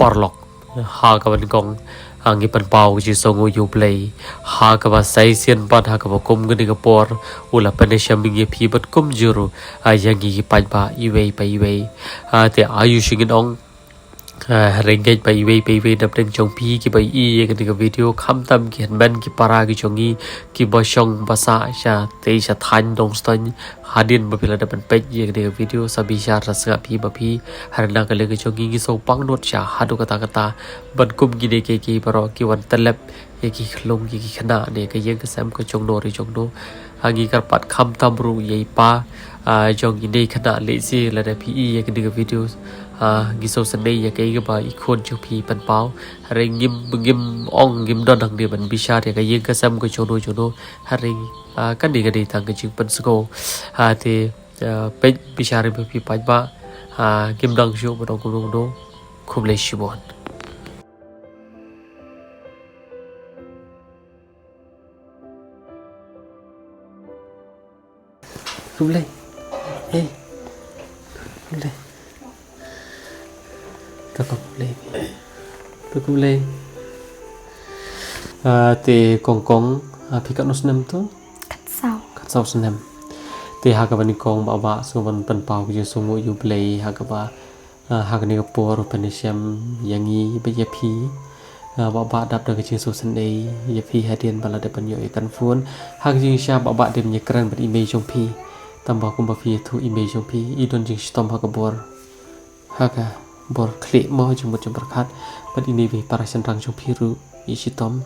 porlok ha ka ban kong angi pan pau ji songo yu play ha ka ba sai sian pat ha ka ba kum gni ka por ula panesha mingi phi bat kum juru ayangi ki pan ba iwei pa iwei te ayu shingin ong rengej pa iwei dap deng chong pi ki ba I ka ni ka video kham tam ki han ki para ki chongi ki ba shong ba sa sha te sha than dong stan hadin ba pila dapan pej ye ka ni ka video sabi sha rasga pi ba pi harna ka le ki chongi ki so pang not sha hadu kata ban kum gi de ki baro ki wan talap ye ki khlong ki khana ne ka yeng ka sam ka chong no ri chong no angi kar pat kham tam ru ye pa jong gi de khana le si la da pi ye ka ni ka video giso sanay ya kay ba ikon chu pi pan pao haring gim ong gim don hang dia ban bisa ya kay ka sam ko chono haring kan di tang ka ching pan sko te pe bisa ri pi pa ba gim dang shu ba dong ko do khum le shibon khum le hey khum le Tukum le te kong pikat no senam tu kat sau senam te ha ka bani kong ba so ban pan pau je so mo yu play ha ka ba ha ka ni ka por panisiam yangi be ye phi ba dap da ka chi so san dei ye phi ha den bala de pan yo e kan phun ha ka ji sha ba dem ye kran bat image jong phi tam ba kum ba phi thu image jong phi I don jing stom ha ka bor ha ka bor klik mo jumbo jumbo khat but ini be para senrang jong piru isitom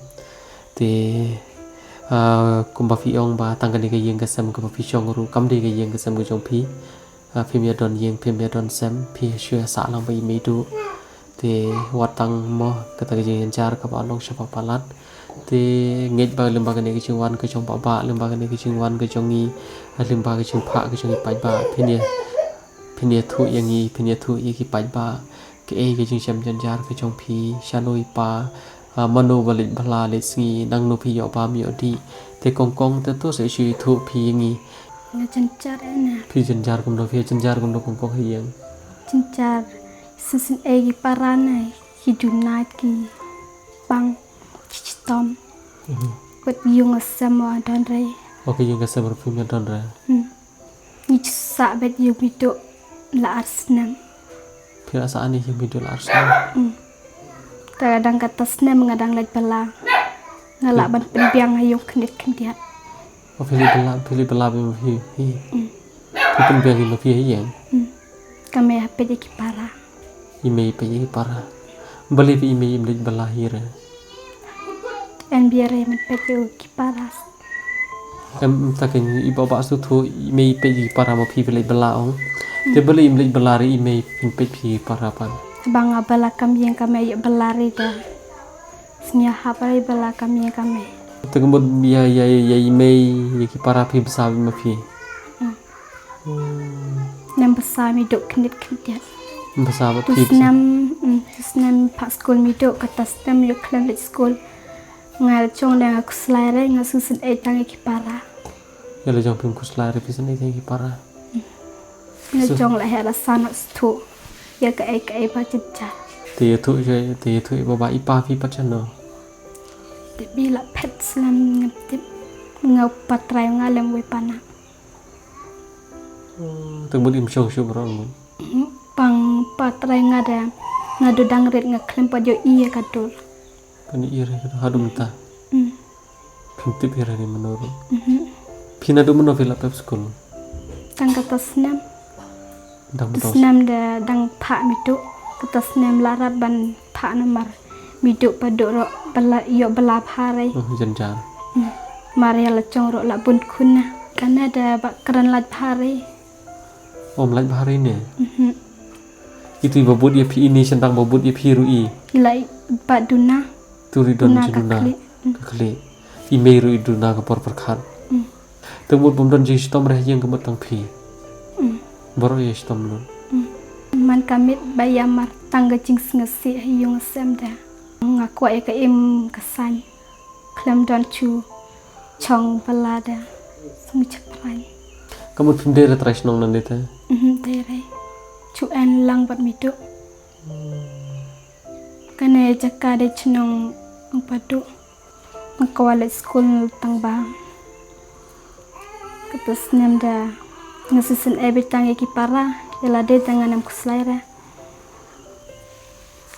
te kumba fi ong ba tangani ka yeng ka sam ka fi chong ru kam de ka yeng ka sam ka jong pi phim don yeng phim don sam phi shua sa lang ba imi du te watang mo ka ta ka jeng jar ka ba long shapa palat te nget ba lemba ka ne ka chingwan ka chong ba lemba ka ne ka chingwan ka chongi lemba ka ching pha ka chongi pai ba phinia thu yangi phinia thu I ki pai ba ke ke jing cham jan jar ke chong phi shanoi pa mano balit bhala le sngi nang no phi yo ba mi odi te kong te to se shi thu phi yangi jan jar na phi jan jar kum do phi jan jar kum do kong hiang jan jar sin e gi parana ki dunat ki bang chitom but yung asamo don re okay yung asamo phim don re ni sa bet yung bido la arsnam pira sa ani yung bido la arsnam kadang kata senam ngadang laj bala ngalak ban penbiang hayung knit kendiat pilih bela be hi penbiang hi fi yang kami hape je kipara ime pe ye para beli pe ime imlej bela hira en biare men pe je kipara takin iba ba su thu ime pe ye para ma phi beli bela ong te beli imlej bela ri ime pin pe phi para pan bang abala kami yang kami ya belari dah senya hapari bala kami yang kami tengembut ya ime ye ki para phi besar ma phi nam besar mi dok knit kendiat besar ba phi senam pak school mi dok kata senam yo klan lej school ngal chong dah aku selare ngal susun tang kipara ya le jong pin ku selare phi sen ki para ngal chong la hera sanat stu ya ka ai ba chicha te thu ba ipa phi pa chano te bila pet slam ngap ngau patrai ngalem we pana tengembut im shong shu ron pang patrai ngadu dangret ngaklem pa jo iya kadul kan ire hadum ta pintip ire ni menurut pina do mono vela pep school tang kata senam dang senam da dang pak mitu kata senam larat ban pak nomor mitu paduk ro bala yo bala pharai janjar maria la chong ro la bun kunna kana da bak keran laj pharai om laj bahari ne itu babut ya pi ini sentang babut ya pi rui lai baduna turi don jiduna kakli ime rui duna ka por perkhat tengmut bom don ji stom reh yang kemut tang pi boro ya stom lu man kamit bayamar tangga jing ngasi yung semda ngaku ya ka im kesan klem don chu chong balada sung chaprai kamu pindera trash nong nandita dere chu en lang bat mitu Kane jaka de chnong padu ngkawale school tangba ketus namda ngasusun ebitang ki para yala de tangan am kuslaira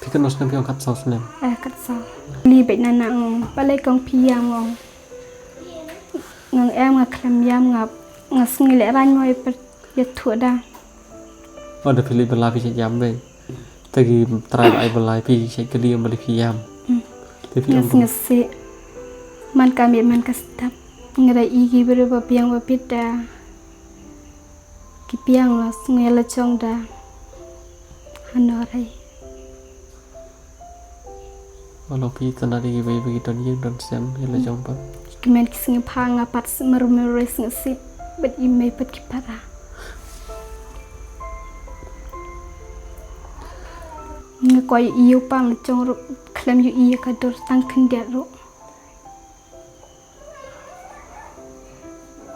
Pikan nos nampi angkat saus nem. katsa li be nana balai kong piyam ngang em ngaklam yam ngasngile ran ngoi per yathuda Ada pilih bela pi jam be. Tagi try ai bela pi cek ke dia beli piam. Tapi ngasi man kami man kastap ngerai igi berapa piang bapida ki piang las ngela chongda hanorai Walau pi tanari be begitu yang dan sem yala jompa. kemen kising phanga pat merumeres ngasi bet imei pat kipara ngakoi iyo pang chong ru klam yu iya kador tang kendiat ru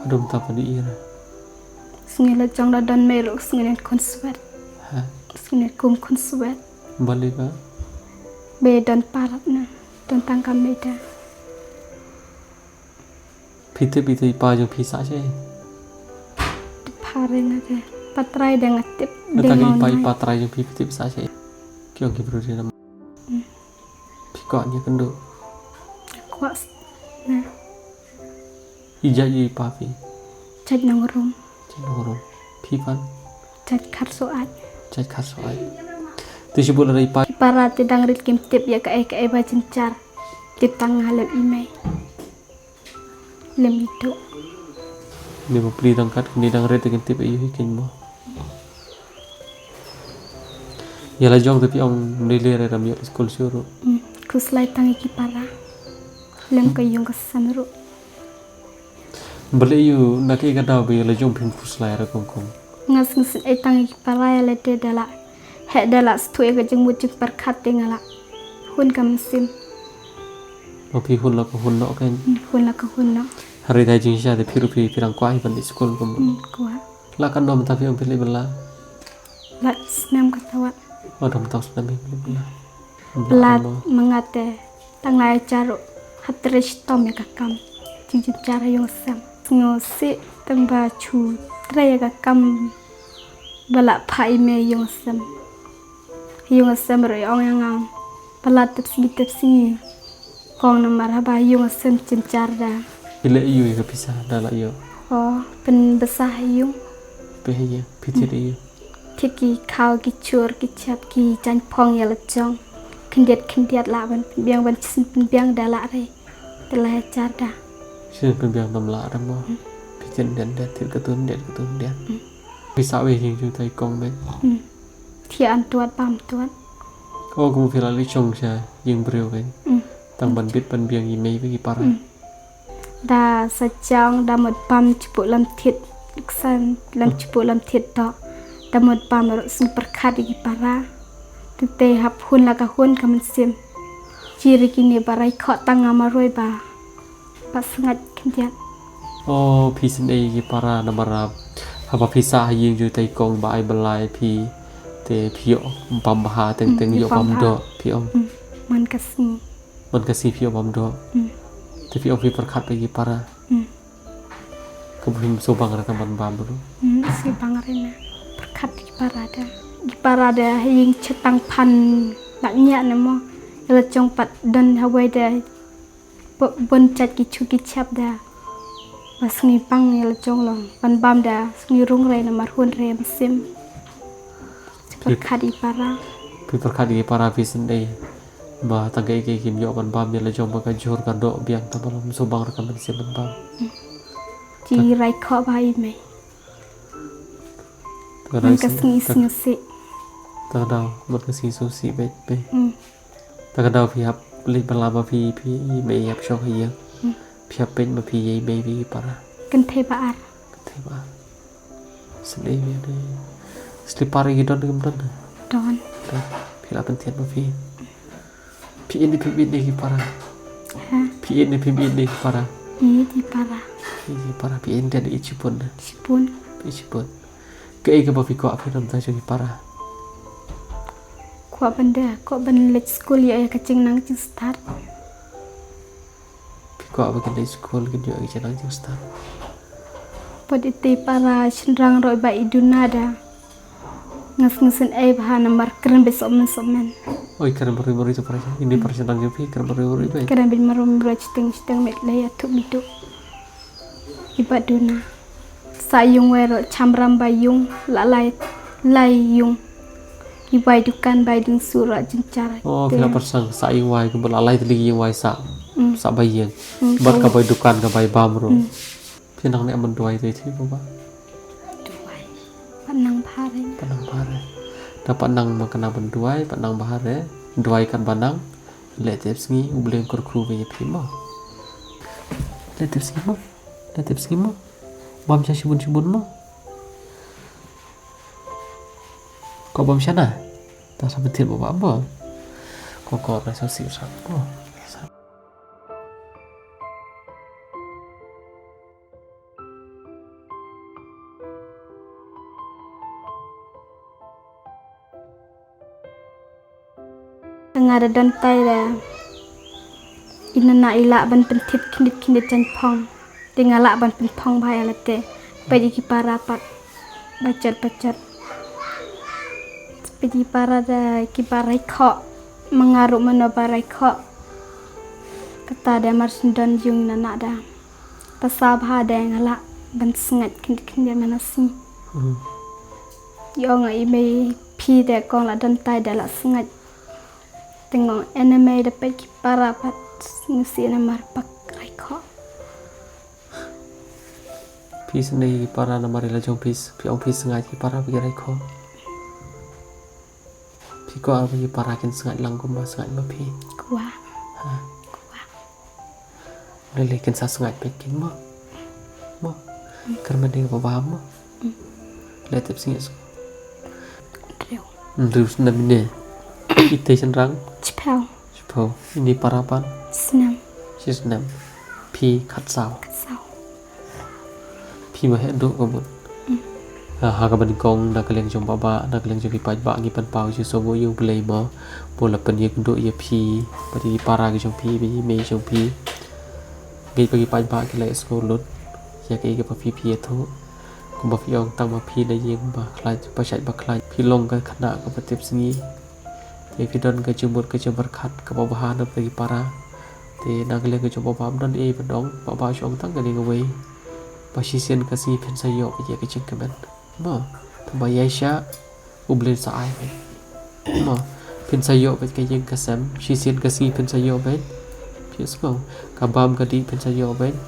Adum tapa di ira. ngela chong da don mero ngene konsuat Ha. ngene kum konsuat Balik ba. be don parat na don tang kameda Pite ipa jeng pisa je. pare na de patrai dengan tip Tagi dengan ipa try jeng pite pisa je. Kiong ki bro dia. Pikoknya kendo. kuas na Ija je ipa pi. chat nang rum Cendoro. Pipan. chat khat soat Cek khaswai. Tisu bola dari ipa. para te dang rit kim tip ya ka ba cincar tip tang halem imei lem itu Ni mo pri dangkat ni dang rete kan tip ayu hikin mo. Yala jong tapi ong nilai ram yo school suru. kuslai tang ki para lem ka yung ka samru Beli yu nak ikan dah be yala jong pin fuslai ra kong. ngas ngas tang ki para ya le te dala he dala stu e ka jeng mu jeng par khat te ngala hun kam sim Mo pi hun la ko hun no kan. hun la ka hun no Hari dah jing sya de piru pi pirang kwai ban di school kom. kuat La kan dom tapi ong pilih bela. la snam ka tawat Oh dom taus nabi pilih bela. lat mangate tangai caro hatrish tom ya kakam jing cara yung sam ngosi tamba chu tre ya kakam bala phai me yung sam ro ong yang bala tep singi kong nomor haba yung sam cincar da Pilih iyu ya pisah dah la iyo. oh pen besah yung Peh iya pitir iyo. tiki kau ki chur ki chap ki chan phong ya lechong kendiat la ban biang ban sin biang dala re telah carda Sini pembiang nom la ram mo. Pitir dan tir ketun dan. Pisah weh jing jung tai kong ben. thian tuat pam tuat Oh kamu pilih li chong sya jing breu kan. Tang ban bit ban biang imei bagi para. da sajang da mod pam chupu lam thit san lam chupu lam thit to da mod pam ro sing perkhat gi para te hap hun la ka hun kam sim ciri kini barai kho tanga maroi ba pasangat kendiat Oh pisin ai gi para namarap. Haba pisah jing jung tai kong ba ai belai pi te pio pam baha teng yo pam do pio man kasing man kasih pio pam do. Tapi ong pi perkhat bagi para. Kemudian sobang ra kaman bam dulu. si bangarena perkat di parada yang cetang pan laknya namo la chong pat dan hawai da bon chat ki chu ki chap da mas ni pang la chong long pan bam da ni rung re na mar hun re sim perkat di para Pi perkhat gi para pisin ai. Ba tanggai ke kim yo ban bam yala jong ba ka jor kan do biang tabalom sobang ra kaman sim ban bam. ji rai kho bai me man kasing ngasi Takadaw man kasih susi bet be. Takadaw pi hap li balaba pi me yap shok hiya. Pi hap pen ma pi yei me bi para. kan the ba ar Teba. Sedih ya deh. Selipari gitu dengan dan. don Pila penting ma pi. Pi ini para. ha Pi ini para. di para Ini para pi ini ada icipun. sipun Icipun. Ke ika ba pi ko api ram ta jadi para. Kuat benda, kuat benda school ya kacing nang cing start. Kuat bagi school gitu ya jangan jeng start. Pod iti para cenderang roi ba iduna da. Ngas-ngasin bahana mar keren besok men. Oi keren baru itu perasaan ini perasaan yang keren baru itu. Keren bin marum citeng met laya tu bidu. Iba duna. Sayung wero camram bayung lalai yung. Ibai dukan bai ding surat jencar. Oh kena persang sayung wai ke belalai teli yang wai sa bayang. Bar ka bai dukan ka bai bamro. Pinang nek menduai tu bapa. Panang pare. Dapat nang makana benduai, panang bahare, duai kan banang, letep sengi ubleng kru be pima. Letep sengi mo. Bam cha sibun mo. Kau bam sana? Tak sabetil bapa apa? Kau rasa sih sapa? Tengah ada dantai dah. Inana ilak ban pentip kinit jan pong. Tingalak ban pentong bahaya lete. Bagi kipara pat bacat. Bagi para dah kiparai kok mengaruk mana parai kok. Kata ada marsindan jung nana dah. Pasal bahada yang ngalak ban sengat kinit mana sing. Yo ngai ime pi dah kong la dantai dah la sengat. Tengok anime dapat kipara pat ngisi namar pak raiko. Pis ni kipara namar ila jong pis sengat kipara bagi raiko. Piko apa kipara kin sengat langkum ba sengat ba pi. Kuah. Lele kin sa sengat pekin mo. Kerma ding baba mo. Letep singis. Terus namine. Ite cenderang Cepau. Ini parapan. Senam. Pi katsau. Pi mahe duk kabut. Ha ka ban kong na kaleng jong baba na kaleng jong pai ba ngi pan pau ji songo yu play ma bola pan ye duk ye pi pati para ki jong pi bi me jong pi. Ngi pagi pai ba ki le school lut. Ya ke pa pi thu. Kum ba fi ong tang ma pi na yeng ba khlai pa chai ba khlai pi long ka khana ka patip singi. Evidon ke jumur ke berkat ke babahan bagi para te nagle ke coba paham dan bedong baba syong tang ke ngawei pasisen kasih pen sayo ke ke cengkemen ma tambah yaisha ublen sa ai ma pen sayo ke jeng kasam sisen kasih pen sayo ben piesco kabam ke di pen sayo ben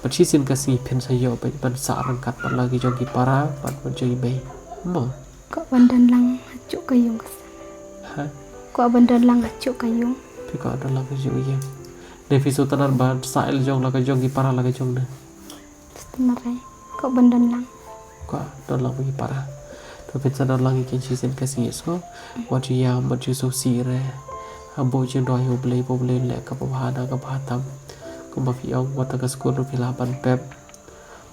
pasisen kasih pen sayo ben ban sa rangkat ban lagi jong ki para ban jong be ma Kok bandan lang acuk kayung. ha Kok bandan lang acuk kayung. Pika ada lagi jong ye. Deviso tanar ban sail jong lagi jong ki para lagi jong ne. Sebenarnya kok bandan lang. Kok don lagi para. Tapi sadar lagi kin sisen kasih so. Wajib yang wajib so sire. Ambo jeng doi ho blei le ka bahana ka batam. Kumba fiong wata ka skul filaban pep.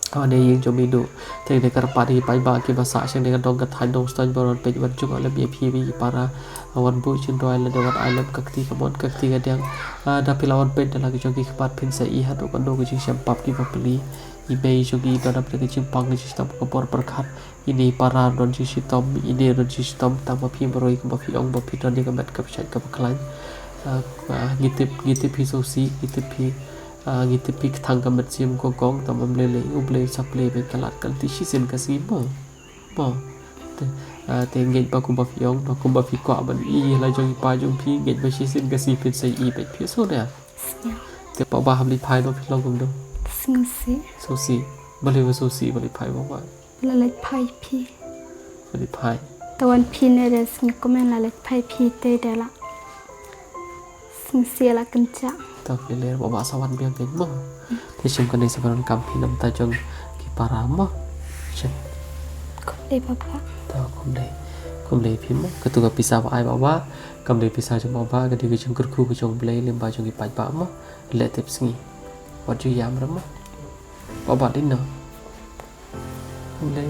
Awak ni yang cumi du, teng dekar padi pai ba ki basa sing dengan dong katai dong stan boron pe wan juk ala bi para awan bu chin doi la dewan alam kakti kamon kakti gadang da pilawan pe da lagi jogi kpat pin sa i hatu kan do ki jing pap ki papli i be jogi da pre ki pang ki sistem ko por perkhat ini para don ji sistem ini don ji sistem tam pi boroi ko ba fi ong ba pi don ni ka mat ka chat ka klan ngitip hisosi ngitip ngitipik thangka matsim ko gong tamam lele uble saple be kalat kan tisisen kasi mo te ngej ba kumba fiong ba kumba fi ko ban I la jong pa jong pi ngej ba sisen kasi pin sai I be pi so ne te pa ba ham li phai do philong gum do sosi bale ba sosi bale phai ba Lalek pai pi. bale phai Tawan pi ne des ni komen lalek pai pi te de la. Sing la kenca. tak lele ba sawan biang ke mo te sim kan ni saban kam pi nam ta jong ki para mo chen Kok de papa. ta kom dei phim ketua pisah ba ai ba kam dei pisah jong ba ke di jong kurku ke jong blei lim ba jong ki pai ba mo le tep sngi wa ju yam ram ba din no kom dei